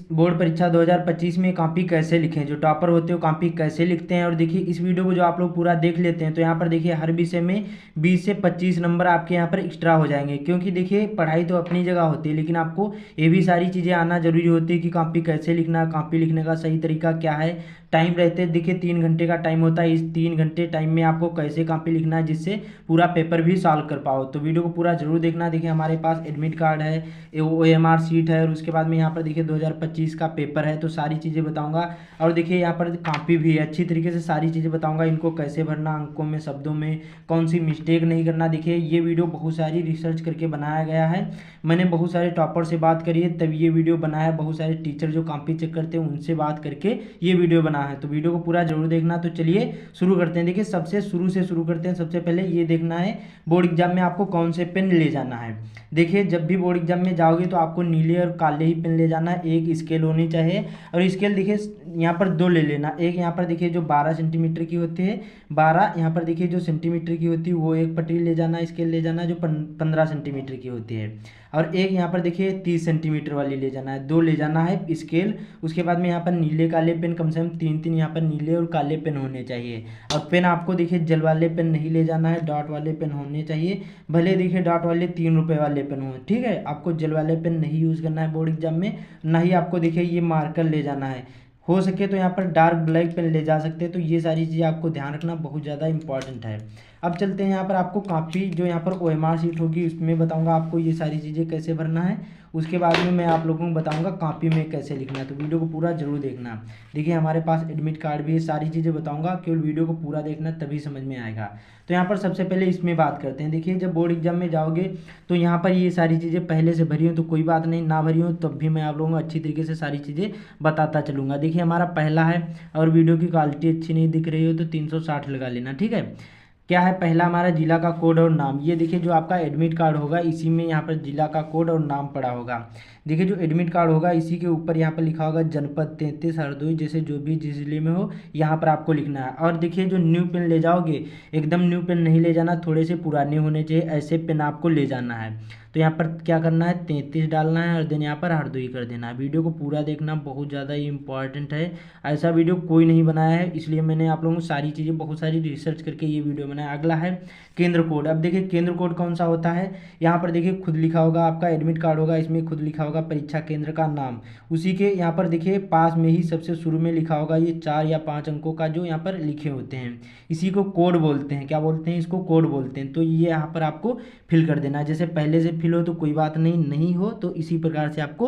Board परीक्षा 2025 में copy कैसे लिखें, जो टॉपर होते हैं कॉपी कैसे लिखते हैं। और देखिए इस वीडियो को जो आप लोग पूरा देख लेते हैं तो यहाँ पर देखिए हर विषय में 20 से 25 नंबर आपके यहाँ पर एक्स्ट्रा हो जाएंगे, क्योंकि देखिए पढ़ाई तो अपनी जगह होती है लेकिन आपको ये भी सारी चीज़ें आना जरूरी होती है कि कॉपी कैसे लिखना, कॉपी लिखने का सही तरीका क्या है। टाइम रहते देखिए 3 घंटे का टाइम होता है, इस 3 घंटे टाइम में आपको कैसे कॉपी लिखना है जिससे पूरा पेपर भी सॉल्व कर पाओ। तो वीडियो को पूरा जरूर देखना। देखिए हमारे पास एडमिट कार्ड है, OMR शीट है और उसके बाद में यहाँ पर देखिए 2025 का पेपर है, तो सारी चीज़ें बताऊंगा। और देखिए यहाँ पर कॉपी भी है, अच्छी तरीके से सारी चीज़ें बताऊंगा, इनको कैसे भरना, अंकों में शब्दों में कौन सी मिस्टेक नहीं करना। देखिए ये वीडियो बहुत सारी रिसर्च करके बनाया गया है, मैंने बहुत सारे टॉपर से बात करी है तब ये वीडियो बना है, बहुत सारे टीचर जो कॉपी चेक करते हैं उनसे बात करके ये वीडियो बना है। तो वीडियो को पूरा जरूर देखना। तो चलिए शुरू करते हैं। देखिए सबसे शुरू से शुरू करते हैं। सबसे पहले ये देखना है बोर्ड एग्जाम में आपको कौन से पेन ले जाना है। देखिए जब भी बोर्ड एग्जाम में जाओगे तो आपको नीले और काले ही पेन ले जाना है, एक स्केल होनी चाहिए। और स्केल देखिए यहाँ पर दो ले लेना, एक यहाँ पर देखिए जो 12 सेंटीमीटर की होती है, 12 यहाँ पर देखिए जो सेंटीमीटर की होती है वो एक पटरी ले जाना, स्केल ले जाना जो 15 सेंटीमीटर की होती है। और एक यहाँ पर देखिए 30 सेंटीमीटर वाली ले जाना है, दो ले जाना है स्केल। उसके बाद में यहाँ पर नीले काले पेन कम से कम 3 यहाँ पर नीले और काले पेन होने चाहिए। और पेन आपको देखिए जेल वाले पेन नहीं ले जाना है, डॉट वाले पेन होने चाहिए। भले देखिए डॉट वाले 3 रुपये वाले पेन हो, ठीक है। आपको जेल वाले पेन नहीं यूज़ करना है बोर्ड एग्जाम में, ना ही आपको देखिए ये मार्कर ले जाना है। हो सके तो यहाँ पर डार्क ब्लैक पेन ले जा सकते हैं। तो ये सारी चीज़ें आपको ध्यान रखना बहुत ज़्यादा इंपॉर्टेंट है। अब चलते हैं यहाँ पर आपको कॉपी जो यहाँ पर OMR शीट होगी उसमें बताऊंगा आपको ये सारी चीज़ें कैसे भरना है। उसके बाद में मैं आप लोगों को बताऊंगा कॉपी में कैसे लिखना है। तो वीडियो को पूरा जरूर देखना। देखिए हमारे पास एडमिट कार्ड भी है, सारी चीज़ें बताऊंगा, केवल वीडियो को पूरा देखना तभी समझ में आएगा। तो यहाँ पर सबसे पहले इसमें बात करते हैं। देखिए जब बोर्ड एग्जाम में जाओगे तो यहाँ पर ये सारी चीज़ें पहले से भरी हो तो कोई बात नहीं, ना भरी हो तब भी मैं आप लोगों को अच्छी तरीके से सारी चीज़ें बताता चलूँगा। देखिए हमारा पहला है, और वीडियो की क्वालिटी अच्छी नहीं दिख रही हो तो 360 लगा लेना, ठीक है। क्या है पहला हमारा जिला का कोड और नाम। ये देखिए जो आपका एडमिट कार्ड होगा इसी में यहाँ पर जिला का कोड और नाम पड़ा होगा। देखिए जो एडमिट कार्ड होगा इसी के ऊपर यहाँ पर लिखा होगा जनपद 33 हरदोई, जैसे जो भी जिस जिले में हो यहाँ पर आपको लिखना है। और देखिए जो न्यू पेन ले जाओगे एकदम न्यू पेन नहीं ले जाना, थोड़े से पुराने होने चाहिए, ऐसे पेन आपको ले जाना है। तो यहाँ पर क्या करना है 33 डालना है और देन यहाँ पर हरदोई कर देना है। वीडियो को पूरा देखना, बहुत ज़्यादा ही इंपॉर्टेंट है। ऐसा वीडियो कोई नहीं बनाया है, इसलिए मैंने आप लोगों को सारी चीज़ें बहुत सारी रिसर्च करके ये वीडियो बनाया। अगला है केंद्र कोड। अब देखिए केंद्र कोड कौन सा होता है, यहाँ पर देखिए खुद लिखा होगा, आपका एडमिट कार्ड होगा इसमें खुद लिखा होगा परीक्षा केंद्र का नाम, उसी के यहाँ पर देखिए पास में ही सबसे शुरू में लिखा होगा ये 4 या 5 अंकों का जो यहाँ पर लिखे होते हैं, इसी को कोड बोलते हैं। क्या बोलते हैं, इसको कोड बोलते हैं। तो ये यहाँ पर आपको फिल कर देना है, जैसे पहले से फिल हो तो कोई बात नहीं, नहीं हो तो इसी प्रकार से आपको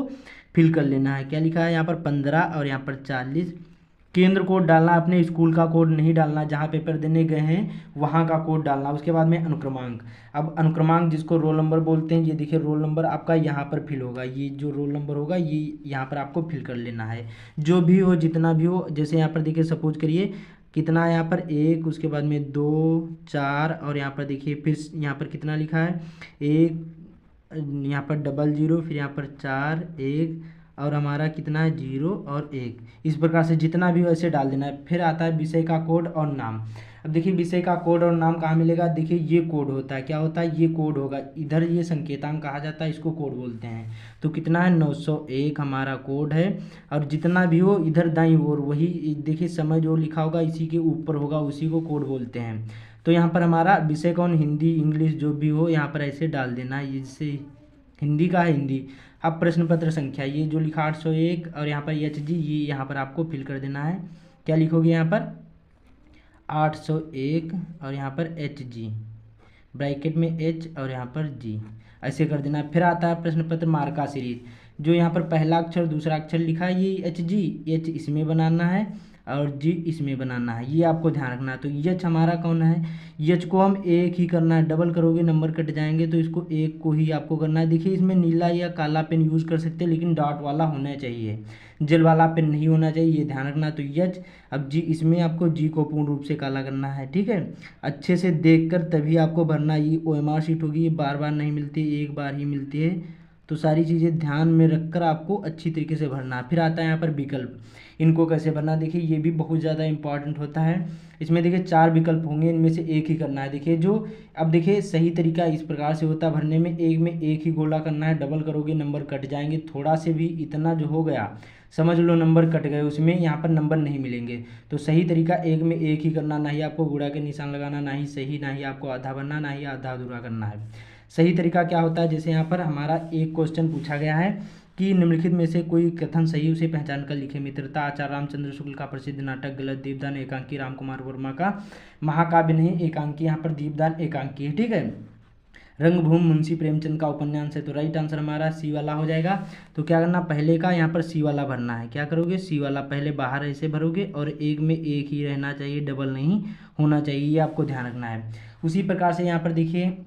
फिल कर लेना है। क्या लिखा है यहाँ पर 15 और यहाँ पर 40। केंद्र कोड डालना, अपने स्कूल का कोड नहीं डालना, जहाँ पेपर देने गए हैं वहाँ का कोड डालना। उसके बाद में अनुक्रमांक। अब अनुक्रमांक जिसको रोल नंबर बोलते हैं, ये देखिए रोल नंबर आपका यहाँ पर फिल होगा, ये जो रोल नंबर होगा ये यहाँ पर आपको फिल कर लेना है। जो भी हो जितना भी हो, जैसे यहाँ पर देखिए सपोज करिए कितना है यहाँ पर 1, उसके बाद में 2 4 और यहाँ पर देखिए फिर यहाँ पर कितना लिखा है 1, यहाँ पर 00, फिर यहाँ पर 4 1 और हमारा कितना है 0 और 1। इस प्रकार से जितना भी वैसे डाल देना है। फिर आता है विषय का कोड और नाम। अब देखिए विषय का कोड और नाम कहाँ मिलेगा, देखिए ये कोड होता है, क्या होता है ये कोड होगा, इधर ये संकेतांक कहा जाता है, इसको कोड बोलते हैं। तो कितना है 901 हमारा कोड है। और जितना भी हो इधर दाईं ओर वही देखिए समय जो लिखा होगा इसी के ऊपर होगा, उसी को कोड बोलते हैं। तो यहाँ पर हमारा विषय कौन, हिंदी इंग्लिश जो भी हो यहाँ पर ऐसे डाल देना है, जैसे हिंदी का है हिंदी। अब प्रश्न पत्र संख्या ये जो लिखा 801 और यहाँ पर HG, ये यहाँ पर आपको फिल कर देना है। क्या लिखोगे यहाँ पर 801 और यहाँ पर HG, ब्रैकेट में H और यहाँ पर G, ऐसे कर देना। फिर आता है प्रश्न पत्र मार्का सीरीज। जो यहाँ पर पहला अक्षर दूसरा अक्षर लिखा है ये HG, H इसमें बनाना है और G इसमें बनाना है, ये आपको ध्यान रखना है। तो H हमारा कौन है, H को हम एक ही करना है, डबल करोगे नंबर कट जाएंगे, तो इसको एक को ही आपको करना है। देखिए इसमें नीला या काला पेन यूज़ कर सकते हैं लेकिन डॉट वाला होना चाहिए, जेल वाला पेन नहीं होना चाहिए, ये ध्यान रखना। तो H, अब G इसमें आपको G को पूर्ण रूप से काला करना है, ठीक है। अच्छे से देखकर तभी आपको भरना। ये OMR शीट होगी, ये बार बार नहीं मिलती, एक बार ही मिलती है। तो सारी चीज़ें ध्यान में रखकर आपको अच्छी तरीके से भरना है। फिर आता है यहाँ पर विकल्प, इनको कैसे भरना, देखिए ये भी बहुत ज़्यादा इंपॉर्टेंट होता है। इसमें देखिए 4 विकल्प होंगे, इनमें से एक ही करना है। देखिए जो अब देखिए सही तरीका इस प्रकार से होता है भरने में, एक में एक ही गोला करना है, डबल करोगे नंबर कट जाएंगे। थोड़ा से भी इतना जो हो गया समझ लो नंबर कट गए, उसमें यहाँ पर नंबर नहीं मिलेंगे। तो सही तरीका एक में एक ही करना, ना ही आपको गुणा के निशान लगाना, ना ही सही, ना ही आपको आधा भरना, ना ही आधा अधूरा करना है। सही तरीका क्या होता है, जैसे यहाँ पर हमारा एक क्वेश्चन पूछा गया है कि निम्नलिखित में से कोई कथन सही उसे पहचान कर लिखे। मित्रता आचार्य रामचंद्र शुक्ल का प्रसिद्ध नाटक गलत, दीपदान एकांकी राम कुमार वर्मा का महाकाव्य नहीं एकांकी, यहाँ पर दीपदान एकांकी है, ठीक है। रंगभूमि मुंशी प्रेमचंद का उपन्यास है, तो राइट आंसर हमारा सी वाला हो जाएगा। तो क्या करना, पहले का यहाँ पर सी वाला भरना है। क्या करोगे, सी वाला पहले बाहर ऐसे भरोगे और एक में एक ही रहना चाहिए, डबल नहीं होना चाहिए, ये आपको ध्यान रखना है। उसी प्रकार से यहाँ पर देखिए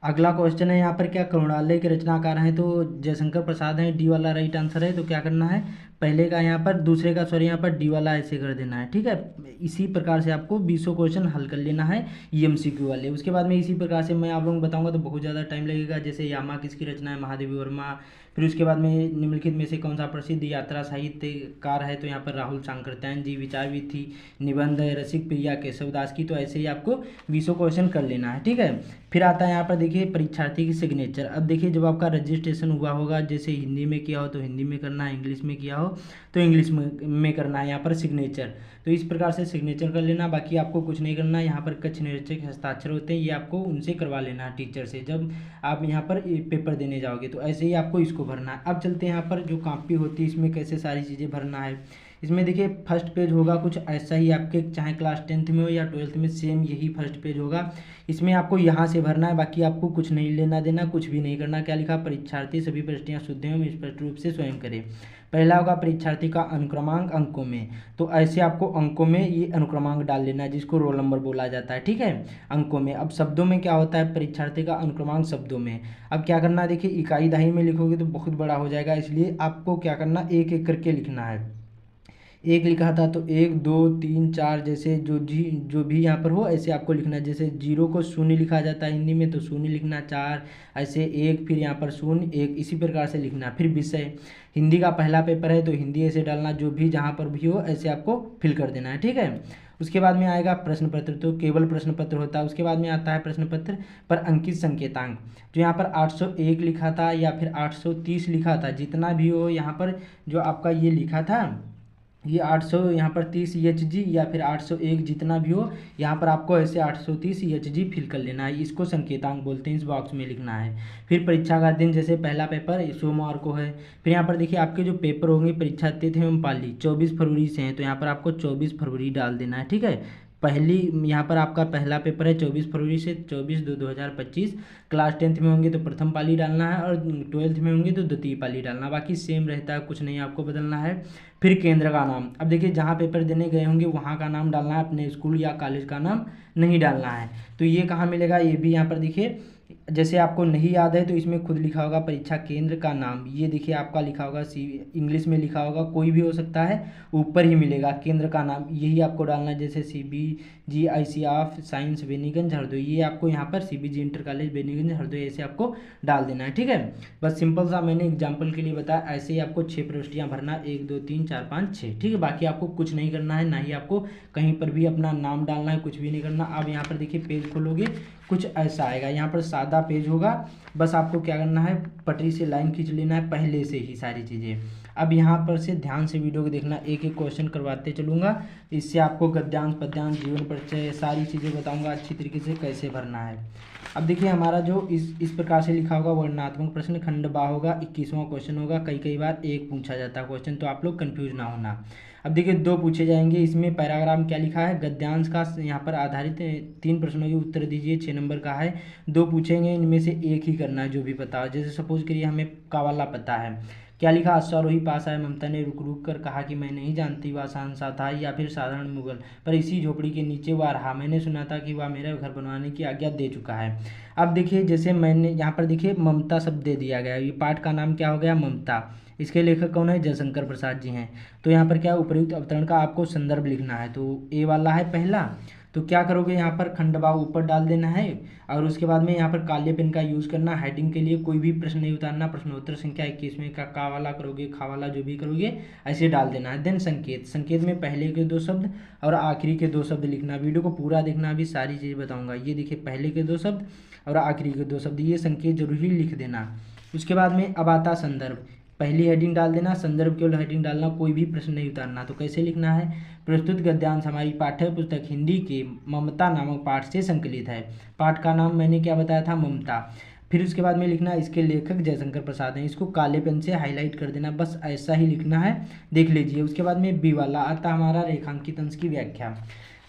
अगला क्वेश्चन है, यहाँ पर क्या करुणालय के रचनाकार हैं, तो जयशंकर प्रसाद हैं, डी वाला राइट आंसर है। तो क्या करना है, पहले का यहाँ पर, दूसरे का सॉरी यहाँ पर डी वाला ऐसे कर देना है, ठीक है। इसी प्रकार से आपको 20 क्वेश्चन हल कर लेना है एमसीक्यू वाले। उसके बाद में इसी प्रकार से मैं आप लोगों को बताऊंगा तो बहुत ज़्यादा टाइम लगेगा। जैसे यामा किसकी रचना है, महादेवी वर्मा। फिर उसके बाद में निम्नलिखित में से कौन सा प्रसिद्ध यात्रा साहित्यकार है, तो यहाँ पर राहुल सांकृत्यायन जी। विचार भी थी, निबंध है रसिक प्रिया केशवदास की। तो ऐसे ही आपको 20 क्वेश्चन कर लेना है, ठीक है। फिर आता है यहाँ पर देखिए परीक्षार्थी की सिग्नेचर। अब देखिए जब आपका रजिस्ट्रेशन हुआ होगा, जैसे हिंदी में किया हो तो हिंदी में करना है, इंग्लिश में किया हो तो इंग्लिश में करना है यहाँ पर सिग्नेचर। तो इस प्रकार से सिग्नेचर कर लेना, बाकी आपको कुछ नहीं करना है। यहाँ पर कच्छ निरीक्षक हस्ताक्षर होते हैं, ये आपको उनसे करवा लेना है टीचर से, जब आप यहाँ पर पेपर देने जाओगे। तो ऐसे ही आपको इसको भरना है। अब चलते हैं यहाँ पर जो कॉपी होती है इसमें कैसे सारी चीज़ें भरना है। इसमें देखिए फर्स्ट पेज होगा कुछ ऐसा ही आपके, चाहे क्लास 10th में हो या 12th में, सेम यही फर्स्ट पेज होगा। इसमें आपको यहाँ से भरना है, बाकी आपको कुछ नहीं लेना देना, कुछ भी नहीं करना। क्या लिखा, परीक्षार्थी सभी प्रश्नियाँ शुद्ध एवं स्पष्ट रूप से स्वयं करें। पहला होगा परीक्षार्थी का अनुक्रमांक अंकों में, तो ऐसे आपको अंकों में ये अनुक्रमांक डाल लेना है, जिसको रोल नंबर बोला जाता है, ठीक है, अंकों में। अब शब्दों में क्या होता है, परीक्षार्थी का अनुक्रमांक शब्दों में। अब क्या करना है, देखिए इकाई दहाई में लिखोगे तो बहुत बड़ा हो जाएगा, इसलिए आपको क्या करना, एक एक करके लिखना है। एक लिखा था तो 1 2 3 4 जैसे जो भी यहाँ पर हो ऐसे आपको लिखना है। जैसे 0 को शून्य लिखा जाता है हिंदी में, तो शून्य लिखना, 4 ऐसे 1, फिर यहाँ पर 0 1, इसी प्रकार से लिखना। फिर विषय, हिंदी का पहला पेपर है तो हिंदी ऐसे डालना, जो भी जहाँ पर भी हो ऐसे आपको फिल कर देना है, ठीक है। उसके बाद में आएगा प्रश्न पत्र, तो केवल प्रश्न पत्र होता है। उसके बाद में आता है प्रश्न पत्र पर अंकित संकेतांक, जो यहाँ पर 801 लिखा था या फिर 830 लिखा था, जितना भी हो यहाँ पर जो आपका ये लिखा था, ये 800 यहाँ पर 30 EHG या फिर 801 जितना भी हो, यहाँ पर आपको ऐसे 830 EHG फिल कर लेना है। इसको संकेतांक बोलते हैं, इस बॉक्स में लिखना है। फिर परीक्षा का दिन, जैसे पहला पेपर सोमवार को है। फिर यहाँ पर देखिए आपके जो पेपर होंगे, परीक्षा तिथि एवं पाली 24 फरवरी से हैं, तो यहाँ पर आपको 24 फरवरी डाल देना है, ठीक है। पहली यहाँ पर आपका पहला पेपर है 24 फरवरी से 24/2/2025। क्लास 10th में होंगे तो प्रथम पाली डालना है, और 12th में होंगे तो द्वितीय पाली डालना, बाकी सेम रहता है, कुछ नहीं आपको बदलना है। फिर केंद्र का नाम, अब देखिए जहाँ पेपर देने गए होंगे वहाँ का नाम डालना है, अपने स्कूल या कॉलेज का नाम नहीं डालना है। तो ये कहाँ मिलेगा, ये भी यहाँ पर देखिए, जैसे आपको नहीं याद है तो इसमें खुद लिखा होगा परीक्षा केंद्र का नाम, ये देखिए आपका लिखा होगा इंग्लिश में लिखा होगा, कोई भी हो सकता है, ऊपर ही मिलेगा केंद्र का नाम, यही आपको डालना है। जैसे CBG ICF science Beniganj Hardoi, ये आपको यहाँ पर CBG inter college Beniganj Hardoi ऐसे आपको डाल देना है, ठीक है। बस सिंपल सा मैंने एग्जाम्पल के लिए बताया, ऐसे ही आपको 6 प्रविष्टियाँ भरना, 1 2 3 4 5 6, ठीक है। बाकी आपको कुछ नहीं करना है, ना ही आपको कहीं पर भी अपना नाम डालना है, कुछ भी नहीं करना। अब यहाँ पर देखिए पेज खोलोगे कुछ ऐसा आएगा, यहाँ पर सादा पेज होगा, बस आपको क्या करना है, पटरी से लाइन खींच लेना है पहले से ही सारी चीज़ें। अब यहाँ पर से ध्यान से वीडियो को देखना, एक एक क्वेश्चन करवाते चलूँगा, इससे आपको गद्यांश पद्यांश जीवन परिचय सारी चीज़ें बताऊँगा अच्छी तरीके से कैसे भरना है। अब देखिए हमारा जो इस प्रकार से लिखा होगा वर्णनात्मक प्रश्न, खंड बा होगा, 21वां क्वेश्चन होगा, कई बार एक पूछा जाता है क्वेश्चन, तो आप लोग कंफ्यूज ना होना। अब देखिए 2 पूछे जाएंगे, इसमें पैराग्राफ क्या लिखा है, गद्यांश का यहाँ पर आधारित 3 प्रश्नों के उत्तर दीजिए, 6 नंबर का है। 2 पूछेंगे, इनमें से एक ही करना है जो भी पता हो। जैसे सपोज करिए हमें का वाला पता है, क्या लिखा, अश्वारोही पास आए, ममता ने रुक रुक कर कहा कि मैं नहीं जानती वह शहंशाह था या फिर साधारण मुगल, पर इसी झोपड़ी के नीचे वह रहा, मैंने सुना था कि वह मेरा घर बनवाने की आज्ञा दे चुका है। अब देखिए जैसे मैंने यहाँ पर देखिए ममता शब्द दे दिया गया, ये पाठ का नाम क्या हो गया, ममता। इसके लेखक कौन है, जयशंकर प्रसाद जी हैं। तो यहाँ पर क्या उपयुक्त अवतरण का आपको संदर्भ लिखना है, तो ए वाला है पहला। तो क्या करोगे, यहाँ पर खंडभाग ऊपर डाल देना है, और उसके बाद में यहाँ पर काले पेन का यूज़ करना, हेडिंग के लिए कोई भी प्रश्न नहीं उतारना, प्रश्नोत्तर संख्या 21 में का वाला करोगे, खा वाला जो भी करोगे ऐसे डाल देना है। देन संकेत, संकेत में पहले के 2 शब्द और आखिरी के 2 शब्द लिखना। वीडियो को पूरा देखना, अभी सारी चीज़ बताऊँगा। ये देखिए पहले के 2 शब्द और आखिरी के 2 शब्द, ये संकेत जरूर ही लिख देना। उसके बाद में अब आता संदर्भ, पहली हेडिंग डाल देना, संदर्भ केवल हेडिंग डालना, कोई भी प्रश्न नहीं उतारना। तो कैसे लिखना है, प्रस्तुत गद्यांश हमारी पाठ्य पुस्तक हिंदी के ममता नामक पाठ से संकलित है। पाठ का नाम मैंने क्या बताया था, ममता। फिर उसके बाद में लिखना इसके लेखक जयशंकर प्रसाद हैं। इसको काले पेन से हाईलाइट कर देना, बस ऐसा ही लिखना है, देख लीजिए। उसके बाद में बी वाला आता हमारा रेखांकित अंश की व्याख्या।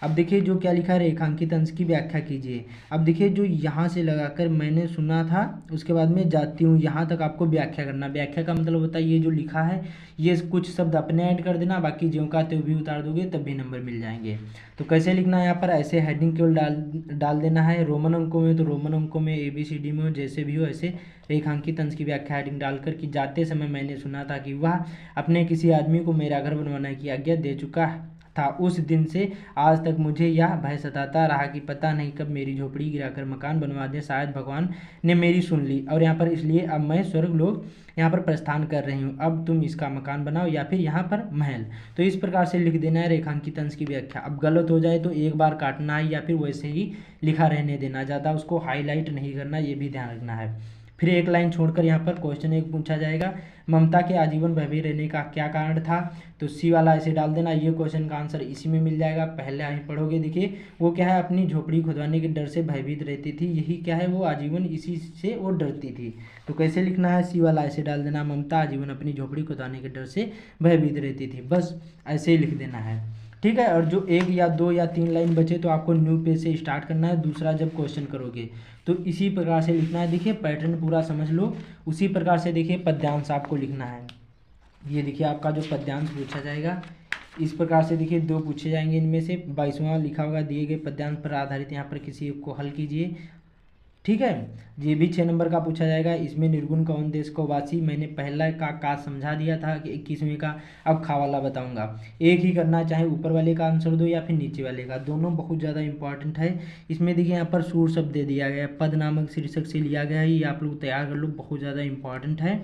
अब देखिए जो क्या लिखा है, रेखांकित अंश की व्याख्या कीजिए। अब देखिए जो यहाँ से लगाकर मैंने सुना था, उसके बाद में जाती हूँ यहाँ तक, आपको व्याख्या करना। व्याख्या का मतलब होता है ये जो लिखा है ये कुछ शब्द अपने ऐड कर देना, बाकी ज्यों का त्यों भी उतार दोगे तब भी नंबर मिल जाएंगे। तो कैसे लिखना है यहाँ पर, ऐसे हेडिंग केवल डाल देना है। रोमन अंकों में तो रोमन अंकों में, ABCD में हो, जैसे भी हो ऐसे रेखांकित अंश की व्याख्या हेडिंग डालकर कि जाते समय मैंने सुना था कि वह अपने किसी आदमी को मेरा घर बनवाने की आज्ञा दे चुका था। उस दिन से आज तक मुझे यह भय सताता रहा कि पता नहीं कब मेरी झोपड़ी गिराकर मकान बनवा दे। शायद भगवान ने मेरी सुन ली और यहाँ पर इसलिए अब मैं स्वर्ग लोक यहाँ पर प्रस्थान कर रही हूँ। अब तुम इसका मकान बनाओ या फिर यहाँ पर महल। तो इस प्रकार से लिख देना है रेखांकित अंश की व्याख्या। अब गलत हो जाए तो एक बार काटना है या फिर वैसे ही लिखा रहने देना, ज़्यादा उसको हाईलाइट नहीं करना, ये भी ध्यान रखना है। फिर एक लाइन छोड़कर यहाँ पर क्वेश्चन एक पूछा जाएगा, ममता के आजीवन भयभीत रहने का क्या कारण था। तो सी वाला ऐसे डाल देना, ये क्वेश्चन का आंसर इसी में मिल जाएगा। पहले ही पढ़ोगे, देखिए वो क्या है, अपनी झोपड़ी खुदवाने के डर से भयभीत रहती थी, यही क्या है, वो आजीवन इसी से वो डरती थी। तो कैसे लिखना है, सी वाला ऐसे डाल देना, ममता आजीवन अपनी झोपड़ी खुदवाने के डर से भयभीत रहती थी, बस ऐसे ही लिख देना है। ठीक है। और जो एक या दो या तीन लाइन बचे तो आपको न्यू पेज से स्टार्ट करना है, दूसरा जब क्वेश्चन करोगे तो इसी प्रकार से लिखना है। देखिए पैटर्न पूरा समझ लो, उसी प्रकार से देखिए पद्यांश आपको लिखना है। ये देखिए आपका जो पद्यांश पूछा जाएगा इस प्रकार से, देखिए दो पूछे जाएंगे, इनमें से 22वां लिखा होगा, दिए गए पद्यांश पर आधारित यहाँ पर किसी एक को हल कीजिए। ठीक है। ये भी 6 नंबर का पूछा जाएगा। इसमें निर्गुण कौन देश को वासी, मैंने पहला का समझा दिया था कि 21वें का, अब खा वाला बताऊंगा। एक ही करना, चाहे ऊपर वाले का आंसर दो या फिर नीचे वाले का, दोनों बहुत ज़्यादा इंपॉर्टेंट है। इसमें देखिए यहाँ पर सूर शब्द दे दिया गया है, पद नामक शीर्षक से लिया गया है, ये आप लोग तैयार कर लो, बहुत ज़्यादा इंपॉर्टेंट है।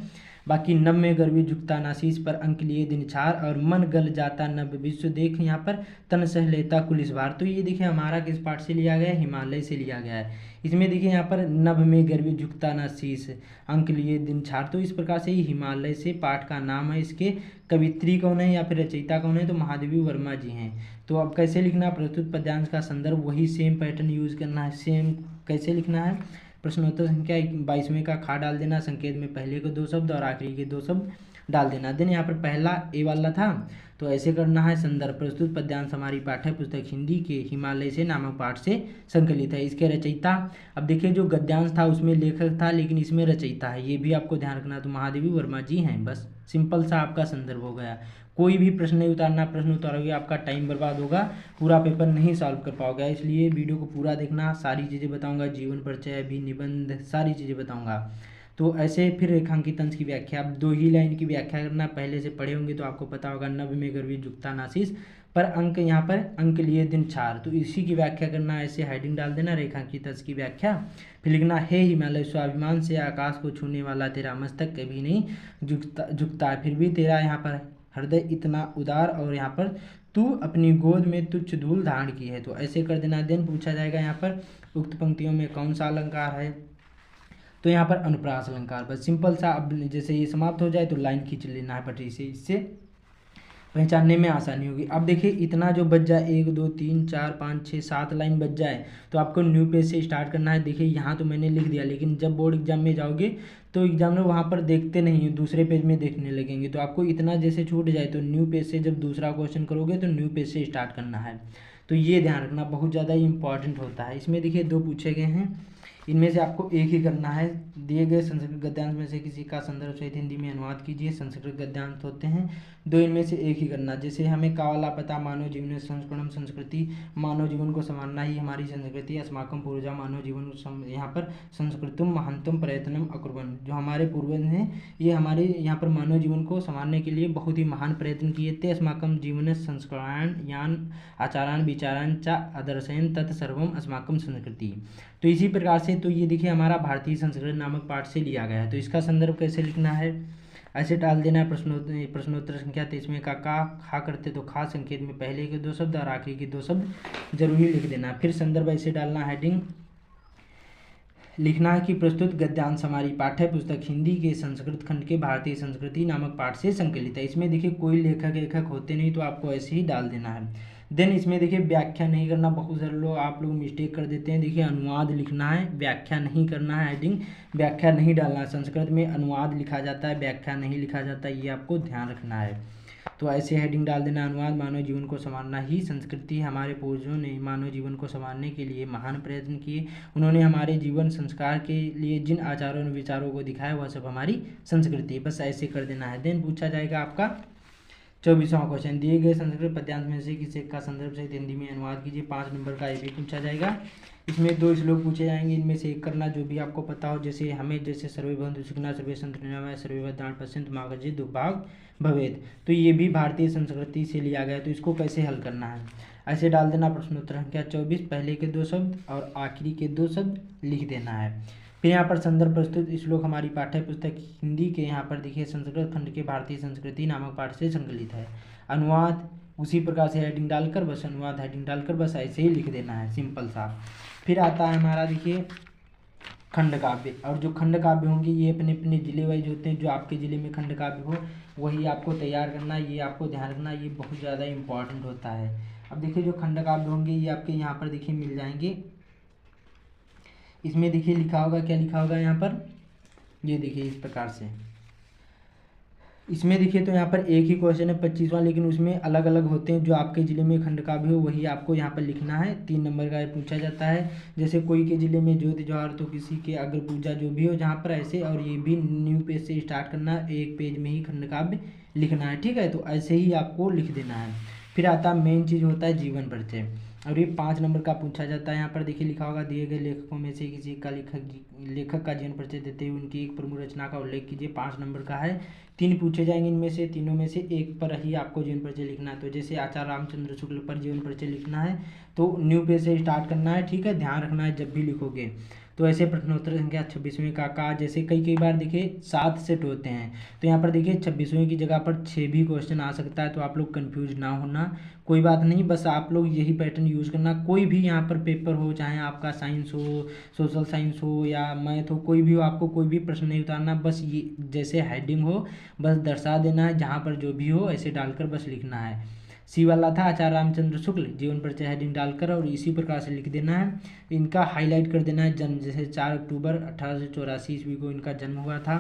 बाकी नभ में गर्वी झुकता नासीस पर अंक लिए दिन छार, और मन गल जाता नभ विश्व देख, यहाँ पर तन सह लेता कुलिस भार। तो ये देखिए हमारा किस पाठ से लिया गया है, हिमालय से लिया गया है। इसमें देखिए यहाँ पर नभ में गर्वी झुकता नासीस अंक लिए दिन छार, तो इस प्रकार से ही हिमालय से पाठ का नाम है। इसके कवित्री कौन है या फिर रचयिता कौन है, तो महादेवी वर्मा जी हैं। तो अब कैसे लिखना, प्रस्तुत पद्यांश का संदर्भ वही सेम पैटर्न यूज करना है। सेम कैसे लिखना है, प्रश्नोत्तर संख्या 22वें का खा डाल देना, संकेत में पहले के 2 शब्द और आखिरी के 2 शब्द डाल देना। देन यहाँ पर पहला ए वाला था, तो ऐसे करना है, संदर्भ प्रस्तुत पद्यांश हमारी पाठ्य पुस्तक हिंदी के हिमालय से नामक पाठ से संकलित है। इसके रचयिता, अब देखिए जो गद्यांश था उसमें लेखक था लेकिन इसमें रचयिता है, ये भी आपको ध्यान रखना। तो महादेवी वर्मा जी हैं, बस सिंपल सा आपका संदर्भ हो गया। कोई भी प्रश्न नहीं उतारना, प्रश्न उतारोगे आपका टाइम बर्बाद होगा, पूरा पेपर नहीं सॉल्व कर पाओगे। इसलिए वीडियो को पूरा देखना, सारी चीज़ें बताऊंगा, जीवन परिचय भी, निबंध, सारी चीज़ें बताऊंगा। तो ऐसे फिर रेखांकित अंश की व्याख्या, अब 2 ही लाइन की व्याख्या करना, पहले से पढ़े होंगे तो आपको पता होगा, नभ में गर्वी झुकता नासीस पर अंक, यहाँ पर अंक लिए दिन छार, तो इसी की व्याख्या करना, ऐसे हेडिंग डाल देना, रेखांकित अंश की व्याख्या। फिर लिखना, हे हिमालय स्वाभिमान से आकाश को छूने वाला तेरा मस्तक कभी नहीं झुकता है, फिर भी तेरा यहाँ पर हृदय इतना उदार, और यहाँ पर तू अपनी गोद में तुच्छ धूल धारण की है। तो ऐसे कर देना। देन पूछा जाएगा यहाँ पर उक्त पंक्तियों में कौन सा अलंकार है, तो यहाँ पर अनुप्रास अलंकार, बस सिंपल सा। अब जैसे ये समाप्त हो जाए तो लाइन खींच लेना है पटरी से, इससे पहचानने में आसानी होगी। अब देखिए इतना जो बच जाए, 1 2 3 4 5 6 7 लाइन बच जाए तो आपको न्यू पेज से स्टार्ट करना है। देखिए यहाँ तो मैंने लिख दिया, लेकिन जब बोर्ड एग्जाम में जाओगे तो एग्जामिनर वहाँ पर देखते नहीं है, दूसरे पेज में देखने लगेंगे। तो आपको इतना जैसे छूट जाए तो न्यू पेज से जब दूसरा क्वेश्चन करोगे तो न्यू पेज से स्टार्ट करना है। तो ये ध्यान रखना, बहुत ज़्यादा इंपॉर्टेंट होता है। इसमें देखिए 2 पूछे गए हैं, इनमें से आपको एक ही करना है। दिए गए संस्कृत गद्यांश में से किसी का संदर्भ सहित हिंदी में अनुवाद कीजिए। संस्कृत गद्यांश होते हैं 2, इनमें से एक ही करना। जैसे हमें का वाला पता, मानव जीवन संस्करणम संस्कृति, मानव जीवन को संवारना ही हमारी संस्कृति, अस्माकम पूर्वजा मानव जीवन यहाँ पर संस्कृतम महानतम प्रयत्नम अकुर्वन्, जो हमारे पूर्वज हैं ये हमारे यहाँ पर मानव जीवन को संवारने के लिए बहुत ही महान प्रयत्न किए थे। अस्माकम जीवन संस्करण यान आचारान विचारान च आदर्शयन तत्सर्वम अस्माकम संस्कृति। तो इसी प्रकार से, तो ये देखिए हमारा भारतीय संस्कृत नामक पाठ से लिया गया है। तो इसका संदर्भ कैसे लिखना है, ऐसे डाल देना है। प्रश्नोत्तर संख्या 23 का खा करते तो खा, संकेत में पहले के 2 शब्द और आखिरी के 2 शब्द जरूरी लिख देना। फिर संदर्भ ऐसे डालना, हेडिंग लिखना है कि प्रस्तुत गद्यांश हमारी पाठ्य पुस्तक हिंदी के संस्कृत खंड के भारतीय संस्कृति नामक पाठ से संकलित है। इसमें देखिए कोई लेखक होते नहीं, तो आपको ऐसे ही डाल देना है। देन इसमें देखिए व्याख्या नहीं करना, बहुत सारे लोग आप लोग मिस्टेक कर देते हैं। देखिए अनुवाद लिखना है, व्याख्या नहीं करना है। हेडिंग व्याख्या नहीं डालना है। संस्कृत में अनुवाद लिखा जाता है, व्याख्या नहीं लिखा जाता, ये आपको ध्यान रखना है। तो ऐसे हेडिंग डाल देना, अनुवाद मानव जीवन को संवारना ही संस्कृति। हमारे पूर्वजों ने मानव जीवन को संवारने के लिए महान प्रयत्न किए। उन्होंने हमारे जीवन संस्कार के लिए जिन आचारों और विचारों को दिखाया वह सब हमारी संस्कृति। बस ऐसे कर देना है। देन पूछा जाएगा आपका 24वां क्वेश्चन, दिए गए संस्कृत पद्यांश में से किसी का संदर्भ सहित हिंदी में अनुवाद कीजिए। 5 नंबर का ये भी पूछा जाएगा। इसमें 2 श्लोक पूछे जाएंगे, इनमें से एक करना जो भी आपको पता हो। जैसे हमें जैसे सर्वे भवन्तु सुखिनः सर्वे सन्तु निरामयाः सर्वे भद्राणि पश्यन्तु मा कश्चित् दुर्भाग् भवेत्। तो ये भी भारतीय संस्कृति से लिया गया है। तो इसको कैसे हल करना है, ऐसे डाल देना। प्रश्नोत्तर संख्या 24 पहले के 2 शब्द और आखिरी के 2 शब्द लिख देना है। फिर यहाँ पर संदर्भ प्रस्तुत श्लोक हमारी पाठ्य पुस्तक हिंदी के यहाँ पर देखिए संस्कृत खंड के भारतीय संस्कृति नामक पाठ से संकलित है। अनुवाद उसी प्रकार से हेडिंग डालकर बस अनुवाद हेडिंग डालकर बस ऐसे ही लिख देना है, सिंपल सा। फिर आता है हमारा देखिए खंड काव्य, और जो खंड काव्य होंगे ये अपने अपने जिले वाइज होते हैं। जो आपके जिले में खंड काव्य हो वही आपको तैयार करना, ये आपको ध्यान रखना, ये बहुत ज़्यादा इंपॉर्टेंट होता है। अब देखिए जो खंड काव्य होंगे ये आपके यहाँ पर देखिए मिल जाएंगे। इसमें देखिए लिखा होगा, क्या लिखा होगा यहाँ पर, ये देखिए इस प्रकार से। इसमें देखिए तो यहाँ पर एक ही क्वेश्चन है 25वां, लेकिन उसमें अलग अलग होते हैं। जो आपके ज़िले में खंड काव्य हो वही आपको यहाँ पर लिखना है। 3 नंबर का पूछा जाता है। जैसे कोई के ज़िले में ज्योति जवाहर, तो किसी के अग्र पूजा जो भी हो जहाँ पर ऐसे, और ये भी न्यू पेज से स्टार्ट करना है, एक पेज में ही खंड काव्य लिखना है, ठीक है। तो ऐसे ही आपको लिख देना है। फिर आता मेन चीज़ होता है जीवन परिचय, और ये 5 नंबर का पूछा जाता है। यहाँ पर देखिए लिखा होगा, दिए गए लेखकों में से किसी का लेखक का जीवन परिचय देते हुए उनकी एक प्रमुख रचना का उल्लेख कीजिए। 5 नंबर का है। 3 पूछे जाएंगे, इनमें से तीनों में से एक पर ही आपको जीवन परिचय लिखना है। तो जैसे आचार्य रामचंद्र शुक्ल पर जीवन परिचय लिखना है तो न्यू पेज से स्टार्ट करना है, ठीक है। ध्यान रखना है जब भी लिखोगे। तो ऐसे प्रश्नोत्तर संख्या 26वें का जैसे कई बार देखिए 7 सेट होते हैं, तो यहाँ पर देखिए 26वें की जगह पर 6 भी क्वेश्चन आ सकता है। तो आप लोग कंफ्यूज ना होना, कोई बात नहीं, बस आप लोग यही पैटर्न यूज़ करना। कोई भी यहाँ पर पेपर हो, चाहे आपका साइंस हो, सोशल साइंस हो या मैथ हो, कोई भी हो, आपको कोई भी प्रश्न नहीं उतारना। बस ये जैसे हेडिंग हो बस दर्शा देना है, जहाँ पर जो भी हो ऐसे डालकर बस लिखना है। सी वाला था आचार्य रामचंद्र शुक्ल जीवन परिचय हेडिंग डालकर, और इसी प्रकार से लिख देना है। इनका हाईलाइट कर देना है जन्म, जैसे 4 अक्टूबर 1884 ईस्वी को इनका जन्म हुआ था।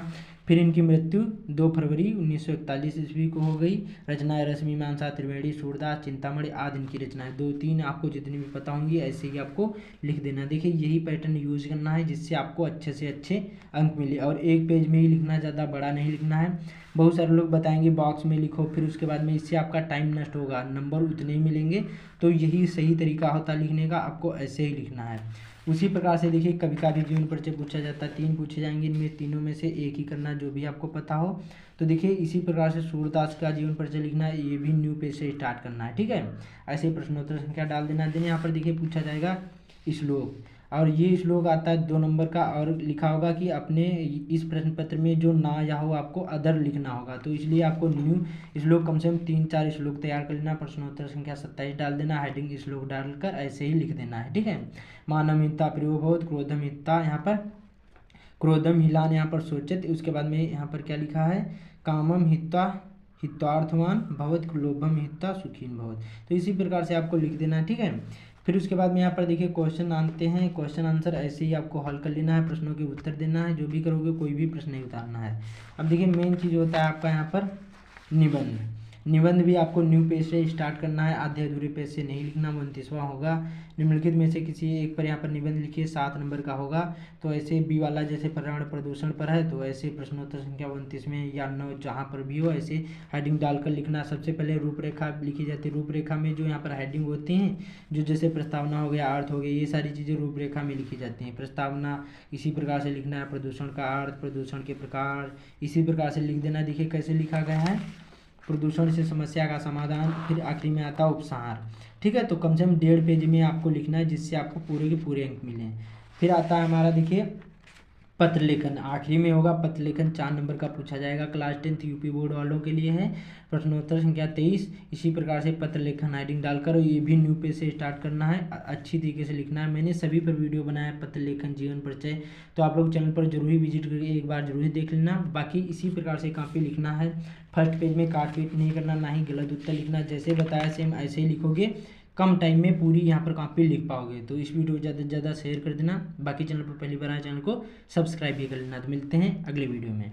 फिर इनकी मृत्यु 2 फरवरी 1941 ईस्वी को हो गई। रचनाएं रश्मिमांसा, त्रिवेणी, सूरदास, चिंतामणि आदि इनकी रचनाएं। 2-3 आपको जितनी भी पता होंगी ऐसे ही आपको लिख देना। देखिए यही पैटर्न यूज करना है जिससे आपको अच्छे से अच्छे अंक मिले, और एक पेज में ही लिखना, ज़्यादा बड़ा नहीं लिखना है। बहुत सारे लोग बताएंगे बॉक्स में लिखो, फिर उसके बाद में इससे आपका टाइम नष्ट होगा, नंबर उतने ही मिलेंगे। तो यही सही तरीका होता है लिखने का, आपको ऐसे ही लिखना है। उसी प्रकार से देखिए कविता भी जीवन परिचय पूछा जाता है। 3 पूछे जाएंगे, इनमें तीनों में से एक ही करना जो भी आपको पता हो। तो देखिए इसी प्रकार से सूरदास का जीवन परिचय लिखना है, ये भी न्यू पेज से स्टार्ट करना है, ठीक है। ऐसे प्रश्नोत्तर संख्या डाल देना। देन यहाँ पर देखिए पूछा जाएगा श्लोक, और ये श्लोक आता है 2 नंबर का, और लिखा होगा कि अपने इस प्रश्न पत्र में जो ना या हो आपको अदर लिखना होगा। तो इसलिए आपको न्यू श्लोक कम से कम 3-4 श्लोक तैयार कर लेना। प्रश्नोत्तर संख्या 27 डाल देना, हेडिंग श्लोक डालकर ऐसे ही लिख देना है, ठीक है। मानवहिता प्रियोभवत, क्रोधम हिता, यहाँ पर क्रोधम हिलान यहाँ पर सोचित। उसके बाद में यहाँ पर क्या लिखा है, कामम हिता हितार्थवान भवत, लोभम हिता सुखीन भवत। तो इसी प्रकार से आपको लिख देना है, ठीक है। फिर उसके बाद में यहाँ पर देखिए क्वेश्चन आते हैं, क्वेश्चन आंसर ऐसे ही आपको हल कर लेना है, प्रश्नों के उत्तर देना है। जो भी करोगे कोई भी प्रश्न नहीं उतारना है। अब देखिए मेन चीज़ होता है आपका यहाँ पर निबंध। निबंध भी आपको न्यू पेज से स्टार्ट करना है, आधे अधूरे पेज से नहीं लिखना। 29वां होगा, निम्नलिखित में से किसी एक पर यहाँ पर निबंध लिखिए, 7 नंबर का होगा। तो ऐसे बी वाला जैसे पर्यावरण प्रदूषण पर है, तो ऐसे प्रश्नोत्तर संख्या 29 में या 9 जहाँ पर भी हो ऐसे हेडिंग डालकर लिखना। सबसे पहले रूपरेखा लिखी जाती है। रूपरेखा में जो यहाँ पर हेडिंग होती हैं, जो जैसे प्रस्तावना हो गया, अर्थ हो गया, ये सारी चीज़ें रूपरेखा में लिखी जाती हैं। प्रस्तावना इसी प्रकार से लिखना है, प्रदूषण का अर्थ, प्रदूषण के प्रकार, इसी प्रकार से लिख देना। देखिए कैसे लिखा गया है, प्रदूषण से समस्या का समाधान, फिर आखिरी में आता है उपसंहार, ठीक है। तो कम से कम 1.5 पेज में आपको लिखना है जिससे आपको पूरे के पूरे अंक मिलें। फिर आता है हमारा देखिए पत्र लेखन आखिरी में होगा। पत्र लेखन 4 नंबर का पूछा जाएगा, क्लास 10th यूपी बोर्ड वालों के लिए है। प्रश्नोत्तर संख्या 23। इसी प्रकार से पत्र लेखन हेडिंग डालकर, और ये भी न्यू पेज से स्टार्ट करना है, अच्छी तरीके से लिखना है। मैंने सभी पर वीडियो बनाया है, पत्र लेखन, जीवन परिचय, तो आप लोग चैनल पर जरूर ही विजिट करके एक बार जरूर ही देख लेना। बाकी इसी प्रकार से काफ़ी लिखना है। फर्स्ट पेज में काट पीट नहीं करना, ना ही गलत उत्तर लिखना, जैसे बताया सेम ऐसे ही लिखोगे, कम टाइम में पूरी यहाँ पर कॉपी लिख पाओगे। तो इस वीडियो को ज़्यादा से ज़्यादा शेयर कर देना। बाकी चैनल पर पहली बार आए, चैनल को सब्सक्राइब भी कर लेना। तो मिलते हैं अगले वीडियो में।